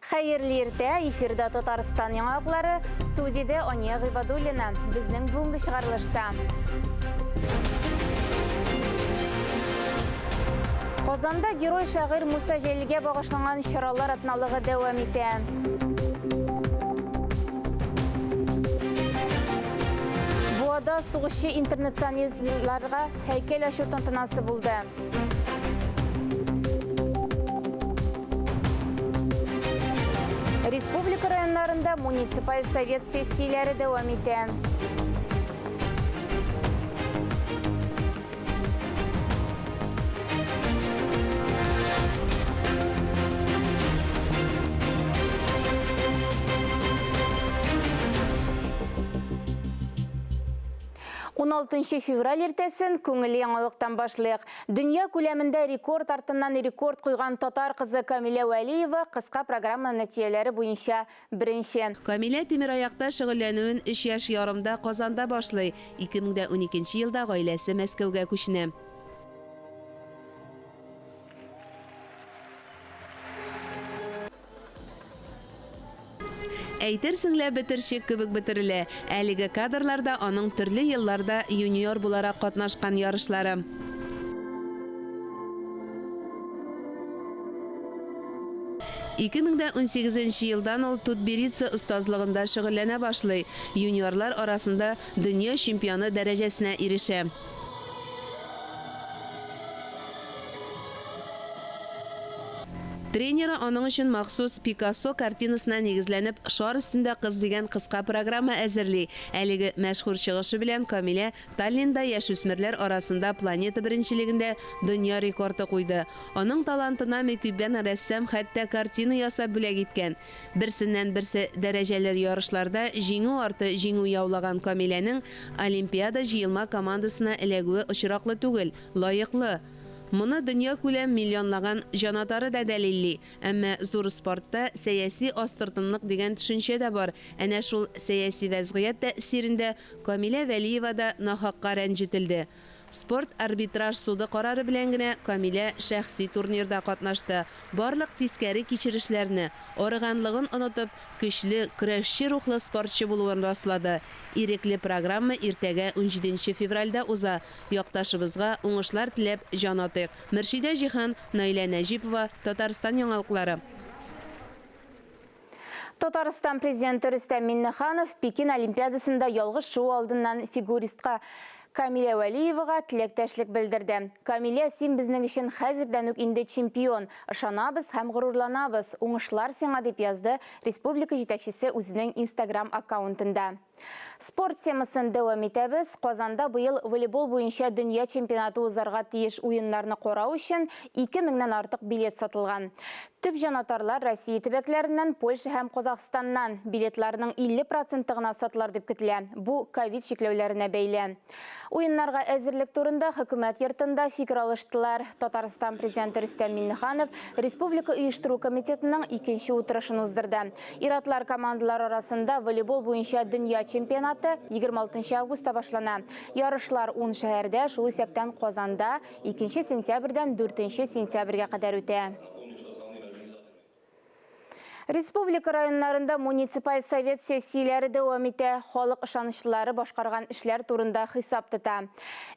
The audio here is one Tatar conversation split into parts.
Xeyirli ertə, efirdə Tataristan yanaqları, studiyada Oniya G'ibadulina, bizning bugungi шығарылышта. Qozonda Герой шағир Musa Jelliге bağışlanған şaralar atналығы devam etə. Buada suğuşu internatsionalistlarga heykel aşu tantanası buldu. Республика районlarında munisipal sovet sessiyaları devam etə. On 16 fevral ertесін көңілі яңалықтан башлық. Дүния көлемінде рекорд артынан рекорд қойған татар қызы Камиля Вәлиева қысқа программа нәтижелері бойынша бірінші. Камиля темираяқта шұғылленуін 3 яш ярымда Qozonda башлай. 2012 елда ғаиләсе Мәскәүгә күченә. Әйтерсеңлә бетерчек кебек бетерелә. Әлеге кадрларда аның төрле елларда юниор буларак катнашкан ярышлары. Икемеңдә 18 елдан ул Тутберидзе остазлыгында шөгыльләнә башлый. Юниорлар арасында дөнья чемпионы дәрәҗәсенә ирешә. Тренеры аның өчен махсус Пикассо картинасына нигезләнеп шар өстендә кыз дигән кыска программа әзерли. Әлеге мәшһүр чыгышы белән Камиля Таллинда яшүсмерләр арасында планета беренчелегендә дөнья рекорды куйды. Аның талантына мектептән рәссам хәтта картина ясап бүләк иткән. Берсеннән-берсе дәрәҗәләр ярышларда җиңү арты җиңү яулаган Камиляның Олимпиада җыелма командасына эләгүе очраклы түгел, лаеклы. Мұны дөнья күләм миллионлаган җанатары да дәлилли. Әмма зур спортта сәяси астыртынлык дигән төшенчә дә бар. Әнә шул сәяси вәзгыять тәэсирендә Камиля Вәлиева да нахакка рәнҗетелде. Спорт арбитраж суды карары белән генә Камиля шәхси турнирда катнашты. Барлык тискәре кичерешләрне, арыганлыгын онытып, көчле, көрәшче рухлы спортчы булуын раслады. Ирекле программа иртәгә 17 февральдә уза. Якташыбызга уңышлар теләп җан атыйк. Мөршидә Җихан, Наилә Нәҗипова, Татарстан яңалыклары. Татарстан президенты Рөстәм Миңнеханов Пекин Олимпиадасында ялгыш шоу алдыннан фигуристка Камиля Вәлиеваға тілектәшлік білдірді. Камиля, сен біздің үшін хәзірдән үк инде чемпион. Ышанабыз һәм ғорурланабыз. Уңышлар сиңа дип язды республика җитәкчесе үзенең Instagram аккаунтында. Спорт темасын дәвам итәбез. Qozonda быел волейбол буенча дөнья чемпионаты узарга тиеш уеннарны карау өчен 2000-нән артык билет сатылган. Төп җанатарлар Россия төбәкләреннән, Польша һәм Казакъстаннан билетларның 50% гына сатылар дип көтелә. Бу ковид чикләүләренә бәйле. Уеннарга әзерлек турында хөкүмәт йортында фикер алыштылар. Татарстан президенты Рөстәм Миңнеханов республика оештыру комитетының 2нче утырышын уздырды. Иратлар командалар арасында волейбол буенча дөнья чемпионаты 26 августта башлана. Ярышлар 10 шәһәрдә, шул исәптән Qozonda 2 сентябрьдән 4 сентябрьгә кадәр үтә. Республика районларында муниципаль совет сессияләре дәвам итә, халык ышанычлары башкарган эшләр турында хисап тота.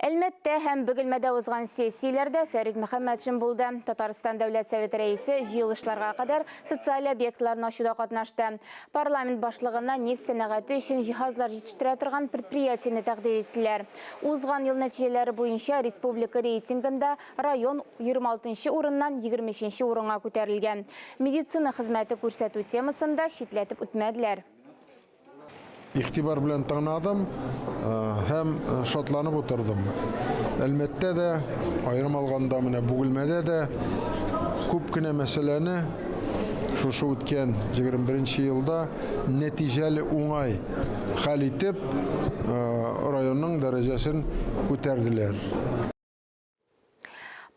Әлмәттә һәм Бөгелмәдә узган сессияләрдә Фәрит Мөхәммәтшин булды. Татарстан дәүләт советы рәисе җыелышларга кадәр социаль объектларны ачуда катнашты. Парламент башлыгына нефть сәнәгате өчен җиһазлар җитештерә торган предприятияне тәкъдим иттеләр. Узган ел нәтиҗәләре буенча республика рейтингында район 26 урыннан 23 урынга күтәрелгән. Медицина хезмәте күрсәтү темасында шитләтеп үтмәделәр. Игътибар белән тыңладым һәм шатланып утырдым. Әлмәттә дә, аерым алганда менә Бөгелмәдә дә күп кенә мәсьәләне шушы үткән 21 елда нәтиҗәле уңай хәл итеп районның дәрәҗәсен күтәрделәр.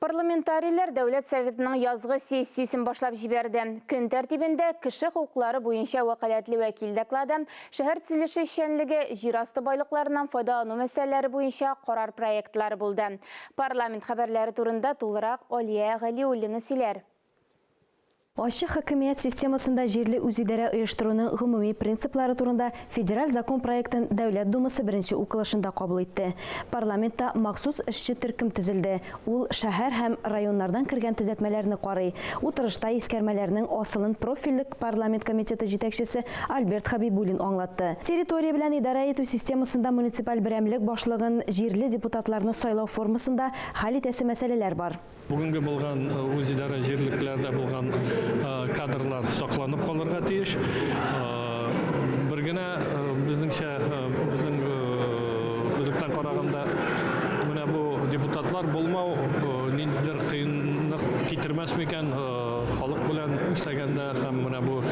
Парламентарийлер Дәүләт Советының язгы сессиясын башлап җибәрде. Көн тәртибендә кеше хукуклары буенча вәкаләтле вәкил докладын, шәһәр төзелеше эшчәнлеге, җир асты байлыкларыннан файдалану мәсьәләләре буенча карар проектлары булды. Парламент хәбәрләре турында тулырак Алия Галиуллина сөйләр. Ашык хакимият системасында җирле үзидарә оештыруның гомуми принциплары турында федераль закон проектын Дәүләт Думасы беренче укылышында кабул итте. Парламентта махсус эшче төркем төзелде. Ул шәһәр һәм районнардан кергән төзәтмәләрне карый. Утырышта искәрмәләрнең асылын профильлек парламент комитеты җитәкчесе Альберт Хабибуллин аңлатты. Территория белән идарә итү системасында муниципаль берәмлек башлыгын җирле депутатларны сайлау формасында хәл итәсе мәсьәләләр бар. Бүгінгі болған өзидара жерліклерде болған кадрлар сақланып қаларға тиіш. Біргіне біздіңше, біздің күзіктен қарағанда міне бұл депутатлар болмау нендер қиынлық кетірмес мекен халық білән істегенде һәм міне бұл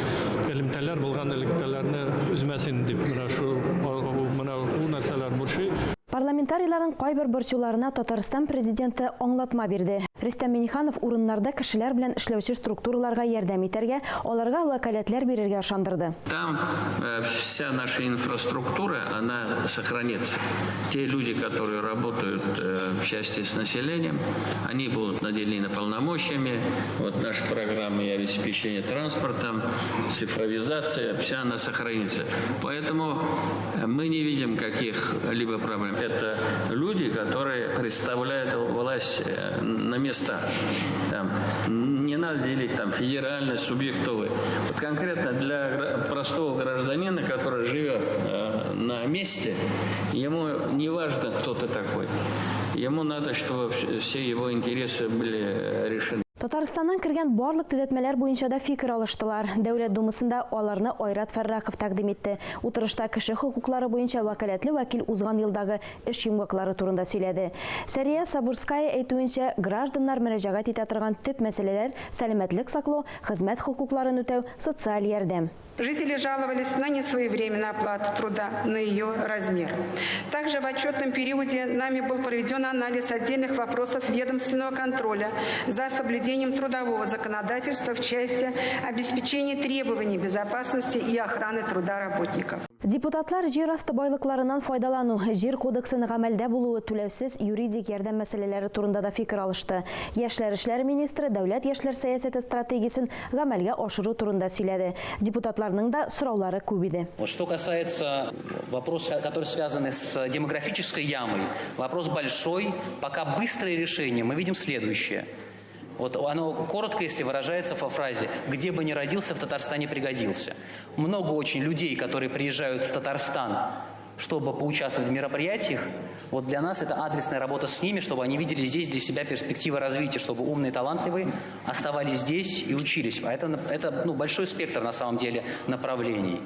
элемтәләр болған элемтәләрне үзмәсен деп міне ул нәрсәләр буршый. Парламентарийларын кайбер борчуларына Татарстан президенты аңлатма бирде. Рөстәм Миңнеханов урыннарда кешеләр белән эшләүче структураларга ярдәм итәргә, аларга вәкаләтләр бирергә ышандырды. Там вся наша инфраструктура, она сохранится. Те люди, которые работают в части с населением, они будут наделены полномочиями. Вот наша программа и обеспечение транспортом, цифровизация, вся она сохранится. Поэтому мы не видим каких-либо проблем. Это люди, которые представляют власть на местах. Там не надо делить там федеральный, субъектовый. Вот конкретно для простого гражданина, который живет на месте, ему не важно, кто ты такой. Ему надо, чтобы все его интересы были решены. Татарстаннан кергән барлык төзәтмәләр буенча да фикер алыштылар. Дәүләт Думасында аларны Айрат Фәррахов тәкъдим итте. Утырышта кеше хокуклары буенча вәкаләтле вәкил узган елдагы эш йомгаклары турында сөйләде. Сәрия Сабурская әйтүенчә, гражданнар мөрәҗәгать итә торган төп мәсьәләләр сәламәтлек саклау, хезмәт хокукларын үтәү, социаль ярдәм. Жители жаловались на несвоевременную оплату труда, на ее размер. Также в отчетном периоде нами был проведен анализ отдельных вопросов ведомственного контроля за соблюдением трудового законодательства в части обеспечения требований безопасности и охраны труда работников. Депутатлар җир асты байлыкларыннан файдалану, җир кодексының гамәлдә булуы, түләүсез юридик ярдәм мәсьәләләре турында да фикер алышты. Яшьләр эшләре министры дәүләт яшьләр сәясәте стратегиясен гамәлгә ашыру турында сөйләде. Депутатларның да сораулары күп иде. Что касается вопроса, который связан с демографической ямой, вопрос большой, пока быстрое решение, мы видим следующее. Вот оно коротко, если выражается во фразе «где бы ни родился, в Татарстане пригодился». Много очень людей, которые приезжают в Татарстан, чтобы поучаствовать в мероприятиях, вот для нас это адресная работа с ними, чтобы они видели здесь для себя перспективы развития, чтобы умные, талантливые оставались здесь и учились. А это большой спектр на самом деле направлений.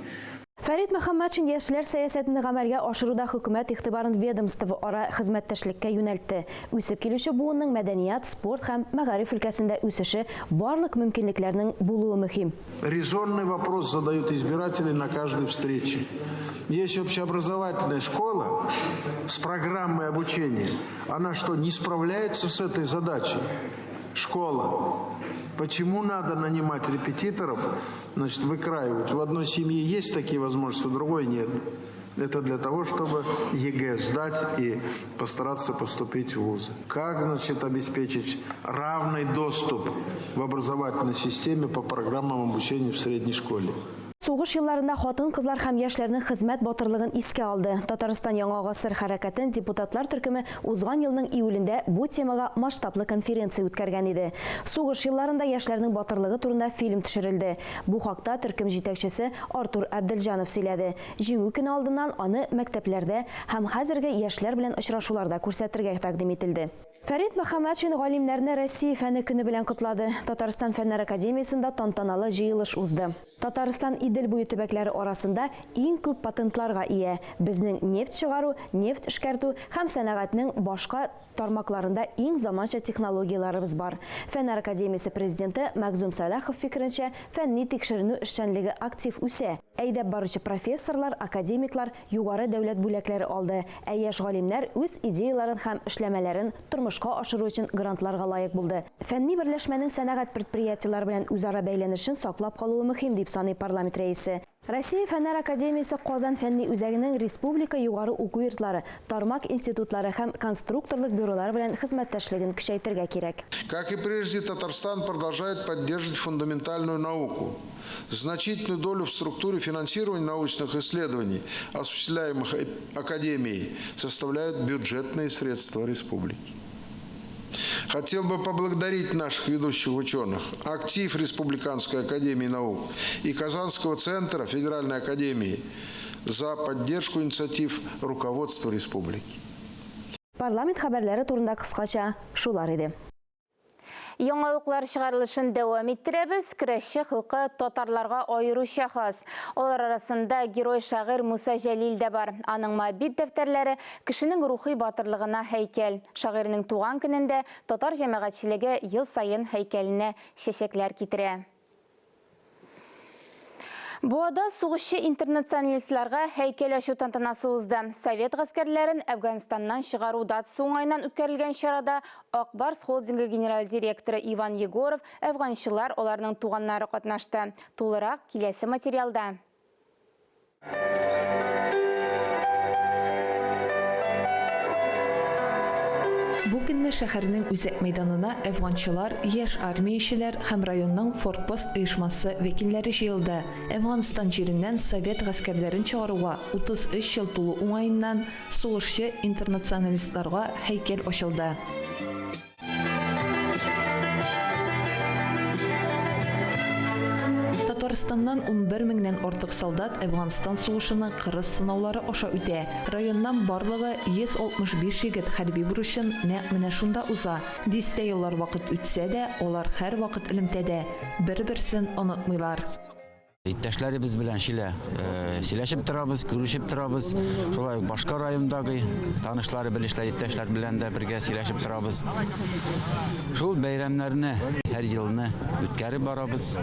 Фәрит Мөхәммәтшин яшьләр сәясәтен гамәлгә ашыруда хөкүмәт игътибарын ведомство ара хезмәттәшлеккә юнәлтте. Үсеп килүче буынның мәдәният, спорт һәм мәгариф өлкәсендә үсеше барлык мөмкинлекләрнең булуы мөһим. Резонный вопрос задают избиратели на каждой встрече. Есть общеобразовательная школа с программой обучения. Она что, не справляется с этой задачей? Школа. Почему надо нанимать репетиторов, значит, выкраивать? В одной семье есть такие возможности, в другой нет. Это для того, чтобы ЕГЭ сдать и постараться поступить в вузы. Как, значит, обеспечить равный доступ в образовательной системе по программам обучения в средней школе? Сугыш елларында хатын-кызлар һәм яшьләрнең хезмәт батырлыгын искә алды. Татарстан яңа гасыр хәрәкәтен депутатлар төркеме узган елның июлендә бу темага масштаблы конференция үткәргән иде. Сугыш елларында яшьләрнең батырлыгы турында фильм төшерелде. Бу хакта төркем җитәкчесе Артур Әбделҗанов сөйләде. Җиңү көне алдыннан аны мәктәпләрдә һәм хәзерге яшьләр белән очрашуларда күрсәтергә тәкъдим ителде. Фәрит Мөхәммәтшин галимнәрне Россия фәне көне белән котлады. Татарстан фәннәр академиясендә тантаналы җыелыш узды. Татарстан Идел буе төбәкләре арасында иң күп патентларга ия. Безнең нефть чыгару, нефть эшкәртү һәм сәнәгатьнең башка тармакларында иң заманча технологияларыбыз бар. Фәннәр академиясе президенты Мәгъзүм Сәләхов фикеренчә, фәнни тикшеренү эшчәнлеге актив үсә. Әйдәп баручы профессорлар, академиклар югары дәүләт бүләкләре алды. Ә яшь галимнәр үз идеяларын һәм эшләмәләрен тормышка ашыру өчен грантларга лаек булды. Фәнни берләшмәнең сәнәгать предприятиеләр белән үзара бәйләнешен саклап калуы мөһим дип саный парламент рәисе. Россия Фәннәр Академиясы Казан фәнни үзәгенең республика югары уку йортлары, тармак институтлары һәм конструкторлык бюролары белән хезмәттәшлеген көчәйтергә кирәк. Как и прежде, Татарстан продолжает поддерживать фундаментальную науку. Значительную долю в структуре финансирования научных исследований, осуществляемых Академией, составляют бюджетные средства республики. Хотел бы поблагодарить наших ведущих ученых, актив Республиканской академии наук и Казанского центра Федеральной академии за поддержку инициатив руководства республики. Парламент хәбәрләре турында кыскача шулар иде. Яңалыклар чыгарылышын дәвам иттерәбез. Көрәшче халкы татарларга аеруча хас. Алар арасында герой шагыйрь Муса Җәлил дә бар. Аның мобиль дәфтәрләре кешенең рухи батырлыгына һәйкәл. Шагыйрьнең туган көнендә татар җәмәгатьчелеге ел сайын һәйкәленә чәчәкләр китерә. Буада сугышчы интернационалистларга һәйкәл ачу тантанасы узды. Совет гаскәрләрен Әфганстаннан чыгару датасы уңайыннан үткәрелгән чарада Акбарс холдинги генераль директоры Иван Егоров, әфганчылар, аларның туганнары катнашты. Тулырак киләсе материалда. Бу көнне шәһәрнең үзәк мәйданына әфганчылар, яшь армиячеләр һәм районның форпост оешмасы вәкилләре җыелды. Әфганстан җиреннән совет гаскәрләрен чыгаруга 33 ел тулу уңаеннан сугышчы интернационалистларга һәйкәл ачылды. Татарстаннан 11 меңнән артык солдат Әфганстан сугышының кырыс сынаулары аша үтә. Районнан барлыгы 165 егет хәрби бурычын нәкъ менә шунда уза. Дистә еллар вакыт үтсә дә, алар һәр вакыт элемтәдә, бер-берсен онытмыйлар. Иптәшләребез белән сөйләшеп торабыз, күрешеп торабыз. Шулай башка райондагы танышлары, белешләр, иптәшләр белән дә бергә сөйләшеп торабыз. Шул бәйрәмнәрне һәр елны үткәреп барабыз.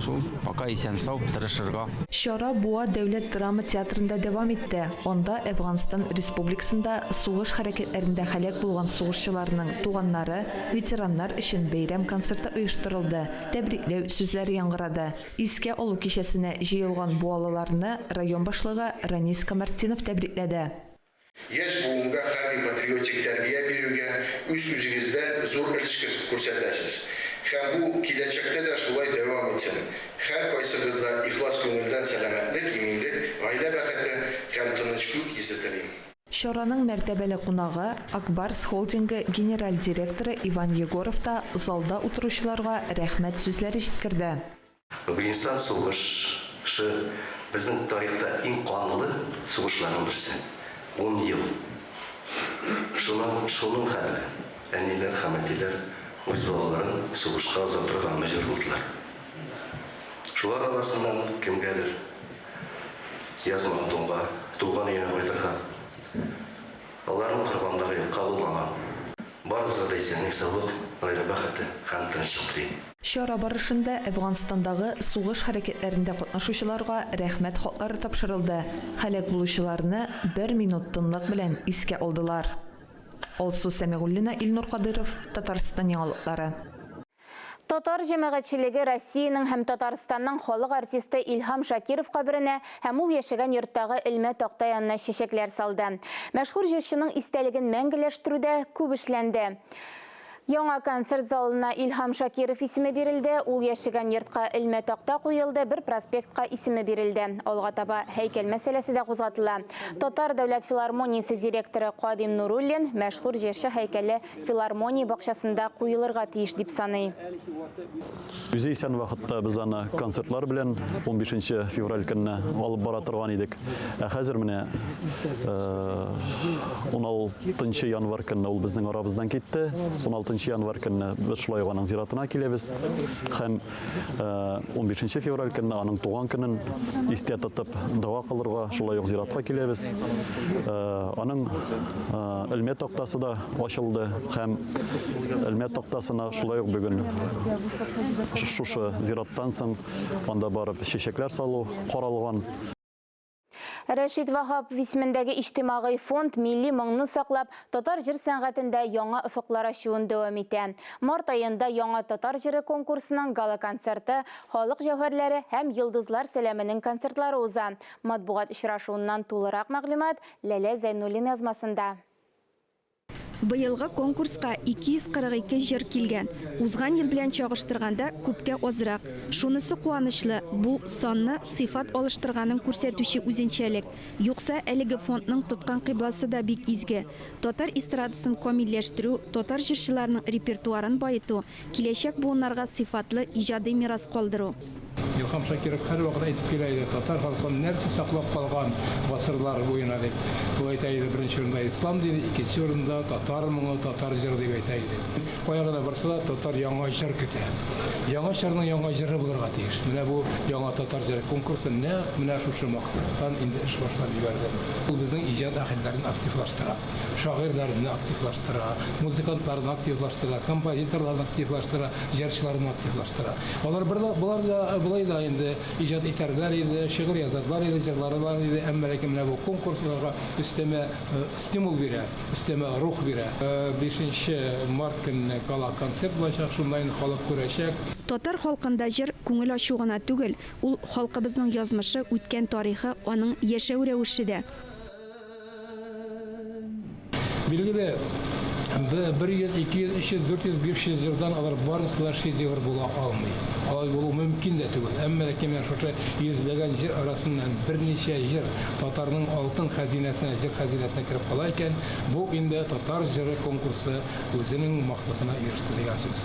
Шул пока исән-сау тырышырга. Чара Буа дәүләт драма театрында дәвам итте. Анда Әфганстан Республикасында сугыш хәрәкәтләрендә һәлак булган сугышчыларның туганнары, ветераннар өчен бәйрәм концерты оештырылды. Тәбрикләү сүзләре яңгырады. Искә алу кичәсенә җыелган буалыларны район башлыгы Ранис Камартинов тәбрикләде. Яшь буынга хәрби патриотик тәрбия бирүгә үз-үзегездә зур өлеш күрсәтәсез. Һәм бу киләчәктә дә шулай дәвам итсен. Һәр кайсыгызда ихлас күңелдән сәламәтлек, иминлек, гаилә бәхете һәм тынычлык хисе телим. Шараның мәртәбәле кунагы Акбарс холдинги генераль директоры Иван Егоров та залда утыручыларга рәхмәт сүзләре җиткерде. Афганстан сугышы безнең тарихта иң канлы сугышларның берсе. 10 ел. Шуның хәтле әниләр һәм әтиләр үз балаларын сугышка озатырга мәҗбүр булдылар. Шулар арасыннан кемгәдер язмаган туган өенә кайтырга, аларның корбанлары кабулланган. Барыгызга да исәнлек, саулык, гаилә бәхете һәм тынычлык телим. Шара барышында Әфганстандагы сугыш хәрәкәтләрендә катнашучыларга рәхмәт хатлары тапшырылды. Һәлак булучыларны 1 минут тынлык белән искә алдылар. Алсу Сәмигуллина, Илнур Кадыров, Татарстан яңалыклары. Татар җәмәгатьчелеге Россиянең һәм Татарстанның халык артисты Илһам Шакиров каберенә һәм ул яшәгән йорттагы Элмә такта янына чәчәкләр салды. Мәшһүр җырчының истәлеген мәңгеләштерүдә күп эшләнде. Яңа концерт залына Илһам Шакиров исеме бирелде, ул яшәгән йортка Элмә такта куелды, бер проспектка исеме бирелде. Алга таба һәйкәл мәсьәләсе дә кузгатыла. Татар дәүләт филармониясе директоры Кадим Нуруллин мәшһүр җырчы һәйкәле филармония бакчасында куелырга тиеш дип саный. Үзе исән вакытта без аны концертлар белән 15 февраль көнне алып бара торган идек. Хәзер менә 16 январь көнне ул безнең арабыздан китте. 16 январь көнне без шулай аның зиратына киләбез. Һәм 15 февраль көнне аның туган көнен истә тотып дога кылырга шулай ук зиратка киләбез. Аның Элмә тактасы да ачылды һәм Элмә тактасына шулай ук бүген шушы зираттан соң анда барып чәчәкләр салу каралган. Рәшид Вахапов исемендәге иҗтимагый фонд милли моңны саклап, татар җыр сәнгатендә яңа офыклар ачуын дәвам итә. Март айында яңа татар җыры конкурсының гала-концерты, халык җәүһәрләре һәм йолдызлар сәламенең концертлары уза. Матбугат очрашуыннан тулырак мәгълүмат Ләлә Зәйнуллин язмасында. Быелгы конкурска 242 җыр килгән. Узган ел белән чагыштырганда күпкә азрак. Шунысы куанычлы, бу санны сыйфат алыштырганын күрсәтүче үзенчәлек. Юкса әлеге фондның тоткан кыйбласы да бик изге. Татар эстрадасын камилләштерү, татар җырчыларының репертуарын байыту, киләчәк буыннарга сыйфатлы иҗади мирас калдыру. Илхам Шакиров һәр вакыт әйтеп килә иде, татар халкын нәрсә саклап калган гасырлар буена дип. Бу әйтә иде, беренче урында ислам дине, икенче урында татар моңы, татар җыры дип әйтә иде. Кайгыда барса татар яңа җыр көтә. Яңа җырның яңа җыры булырга тиеш. Менә бу яңа татар җыры конкурсы менә шушы максаттан инде эш башлап җибәрде. Бу безнең иҗат әһелләрен активлаштыра, шагыйрьләрне активлаштыра, музыкантларны активлаштыра, композиторларны активлаштыра, җырчыларны активлаштыра. Булар да инде иҗат итәрләр иде, шигырь язарлар иде, җырларлар иде, әмма ләкин менә бу конкурсларга өстәмә стимул бирә, өстәмә рух бирә. 5 март көнне гала-концерт булачак, шунда инде халык күрәчәк. Татар халкында җыр күңел ачу гына түгел, ул халкыбызның язмышы, үткән тарихы, аның яшәү рәвеше дә. Билгеле 100, 200, 300, 400, 500 җырдан алар барысы да шедевр була алмый. Алай булу мөмкин дә түгел. Әмма ләкин шушы йөзләгән җыр арасыннан берничә җыр татарның алтын хәзинәсенә, җыр хәзинәсенә кереп кала икән, бу инде татар җыры конкурсы үзенең максатына иреште дигән сүз.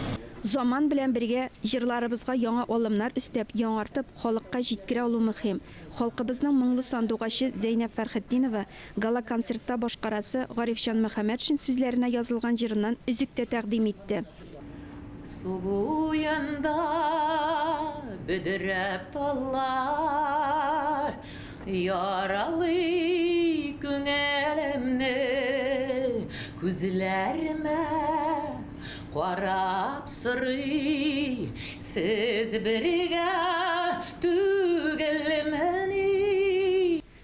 Заман белән бергә җырларыбызга яңа алымнар өстәп, яңартып, халыкка җиткерә алу мөһим. Халкыбызның моңлы сандугачы Зәйнәп Фәрхетдинова гала-концертта башкарасы Гарифҗан Мөхәммәтшин сүзләренә язылган җырыннан өзектә тәкъдим итте. Су буенда бөдрәп таллар, яралы күңелемне күзләремә карап сырый, сез бергә түгелмени.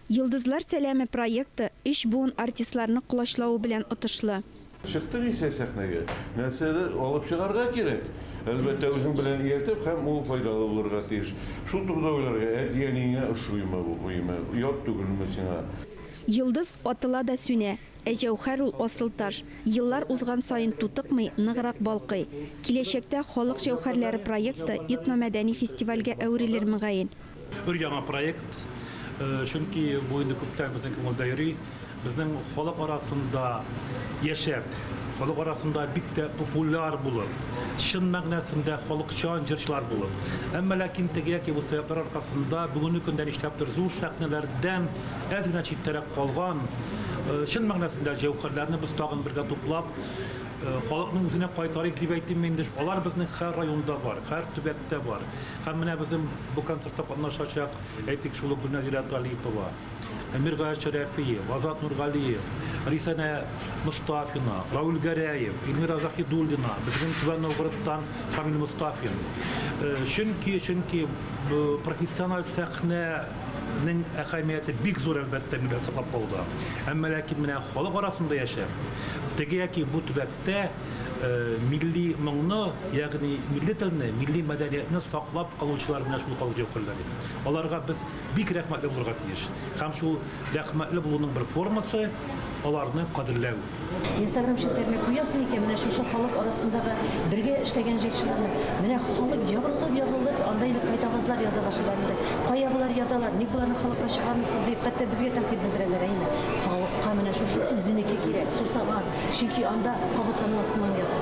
Йолдызлар сәламе проекты эш буын артистларны кулачлауы белән отышлы. Чыктың исә сәхнәгә, нәрсәләр алып чыгарга кирәк. Әлбәттә үзең белән ияртеп һәм ул файдалы булырга тиеш. Шул турыда уйларга, әтиянеңә ошуймы бу, ят түгелме сиңа? Йолдыз атыла да сүнә, ә җәүһәр ул асыл таш. Еллар узган сайын тутыкмый, ныграк балкый. Киләчәктә халык җәүһәрләре проекты этномәдәни фестивальгә әверелер мөгаен. Бер яңа проект, чөнки бу инде күптән безнең күңелдә йөри. Безнең халык арасында яшәп, халык арасында бик тә популяр булып, чын мәгънәсендә халыкчан җырчылар булып. Әмма ләкин теге бу сәбәпләр аркасында бүгенге көндә нишләптер зур сәхнәләрдән әз генә читтәрәк калган, чын мәгънәсендә җәүһәрләрне без тагын бергә туплап, халыкның үзенә кайтарыйк дип әйтим инде. Алар безнең һәр районда бар, һәр төбәктә бар. Һәм менә безнең бу концертта катнашачак, әйтик шул Гөлназира Талипова, Әмир Шәрәфиев, Азат Нургалиев, Рисана Мустафина, Рауль Гәрәев, Эльмира Захидуллина, безнең Түбән Новгородтан Шамил Мустафин. Чөнки профессиональ сәхнәнең әһәмияте бик зур әлбәттә милли саклап калды. Әмма ләкин менә халык арасында яшәп, теге бу төбәктә милли моңны, ягъни милли телне, милли мәдәниятне саклап калучылар менә шул халык җәүһәрләре. Аларга без бик рәхмәтле булырга тиеш. Һәм шул рәхмәтле булуның бер формасы аларны кадерләү. Instagram шитләренә куясың икән, менә шушы халык арасындагы бергә эшләгән җырчыларны, менә халык ягылып, анда инде кайтавазлар яза башлар инде. Кая булар яталар, ник буларны халыкка чыгармысыз дип, хәтта безгә тәнкыйть белдерәләр инде. Халыкка менә шушы үзенеке кирәк, сусаган, чөнки анда кабатланмас моң ята.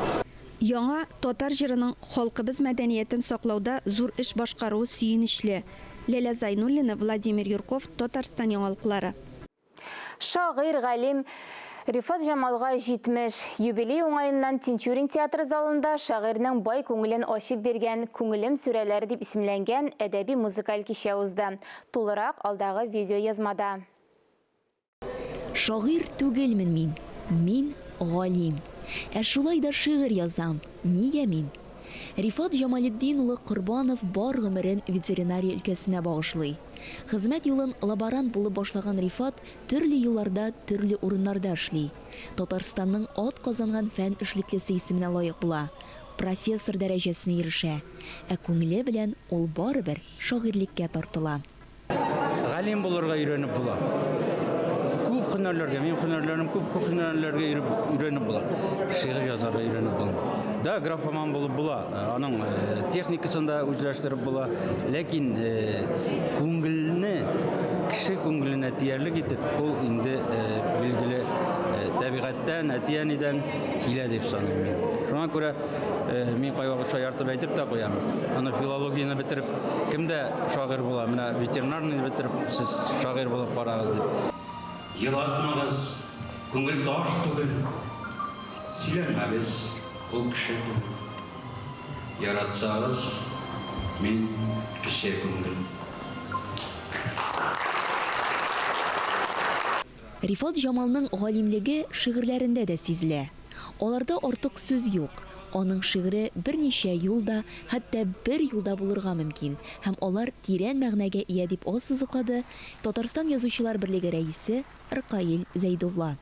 Яңа татар җырының халкыбыз мәдәниятен саклауда зур эш башкаруы сөенечле. Ләлә Зайнуллина, Владимир Юрков, Татарстан яңалыклары. Шагыйрь, галим Рифат Жамалга 70 юбилей уңайыннан Тинчурин театр залында шагыйрьнең бай күңелен ачып бергән «Күңелем сүрәләре» дип исемләнгән әдәби музыкаль кичә узды. Тулырак алдагы видео язмада. Шагыйрь түгелмен мин галим. Шулай да шигырь язам. Нигә мин? Рифат Жамалетдин улы Курбанов бар гомерен ветеринария өлкәсенә багышлый. Хезмәт юлын лаборант булып башлаган Рифат төрле юлларда, төрле урыннарда эшли. Татарстанның ат казанган фән эшлеклесе исеменә лаек була. Профессор дәрәҗәсенә ирешә. Ә күңеле белән ул барыбер шагыйрьлеккә тартыла. Галим булырга өйрәнеп була. Күп һөнәрләргә, мин һөнәрләрем күп һөнәрләргә өйрәнеп була. Шигырь язарга өйрәнеп була. Да, графоман булып була. Аның техникасында үзләштереп була. Ләкин күңелне, кеше күңеленә тиярлек итеп, ул инде билгеле табигатьтән, әтиянидән килә дип саныйм. Шуңа күрә мин кайвакыт шаяртып әйтеп тә куям. Аны филологияны бетереп, кемдә шагыйрь була? Менә ветеринарны бетереп, сез шагыйрь булып карагыз дип. Елатмагыз, күңел таш түгел. Сөйләмәгез, ул кеше түгел. Яратсагыз, мин кеше күңел. Рифат Жамалның галимлеге шигырьләрендә дә сизелә. Аларда артык сүз юк. Аның шигыре берничә юлда, хәтта бер юлда булырга мөмкин. Һәм алар тирән мәгънәгә ия дип ассызыклады Татарстан язучылар берлеге рәисе Ркаил Зәйдулла.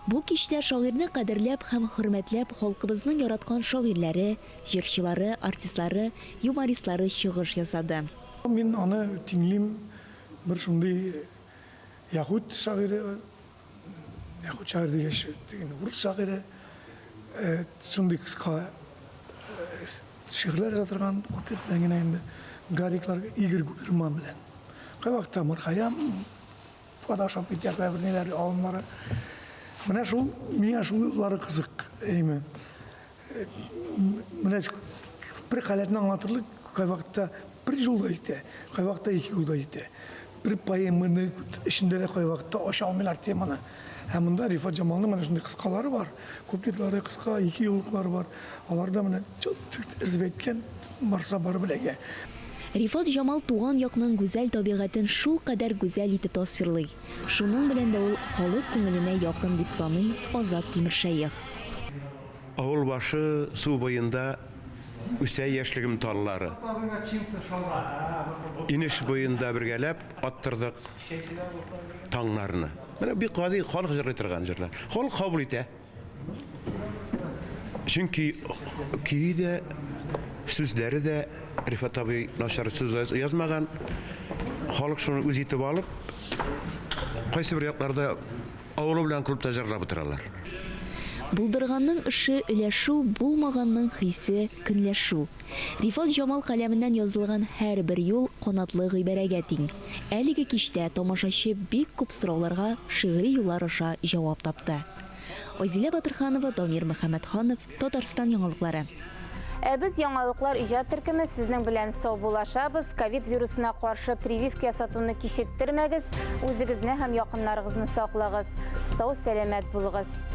Бу кичтә шагыйрьне кадерләп һәм хөрмәтләп халкыбызның яраткан шагыйрьләре, җырчылары, артистлары, юмористлары чыгыш ясады. Мин аны тиңлим бер шундый яһуд шагыйре, яһуд шагыйре дигән урыс шагыйре, шундый кыска шигырьләр язган күпләнгән инде гариклар Игорь Губерман белән. Кайвакта Мархаям падашып китә бернеләр алымнары. Менә шул миңа шулары кызык. Менә бер хәлләрне аңлатырлык кайвакта бер юлда итә, кайвакта ике юлда итә. Бер поэманы эчендә кайвакта аша алмыйлар теманы. Һәм монда Рифат Жамалның менә шундый кыскалары бар. Куплетлары кыска, ике юллыклары бар. Аларда менә эзбәйткән барса бар беләгә. Рифат Жамал туган якның гүзәл табигатен шул кадәр гүзәл итеп тасвирлый. Шуның белән дә ул халык күңеленә якын дип саный Азат Тимершәйх. Авыл башы су буенда үсә яшьлегем таллары. Инеш буенда бергәләп аттырдык таңнарны. Менә бик гади халык җырлый торган җырлар. Халык кабул итә. Чөнки көйдә сүзләре дә Рифат абый начар сүз язмаган. Халык шуны үз итеп алып, кайсы бер якларда авылы белән клубта җырлап утыралар. Булдырганның эше өләшү, булмаганның хисе көнләшү. Рифат Жамал каләменнән язылган һәрбер юл канатлы гыйбарәгә тиң. Әлеге кичтә тамашачы бик күп сорауларга шигъри юллар аша җавап тапты. Азилә Батырханова, Дамир Мөхәммәтханов, Татарстан яңалыклары. Біз яңалыклар иҗат төркеме сезнең белән сау булашабыз. Ковид вирусына каршы прививка ясатуны кичектермәгез. Үзегезне һәм якыннарыгызны саклагыз. Сау, сәламәт булыгыз.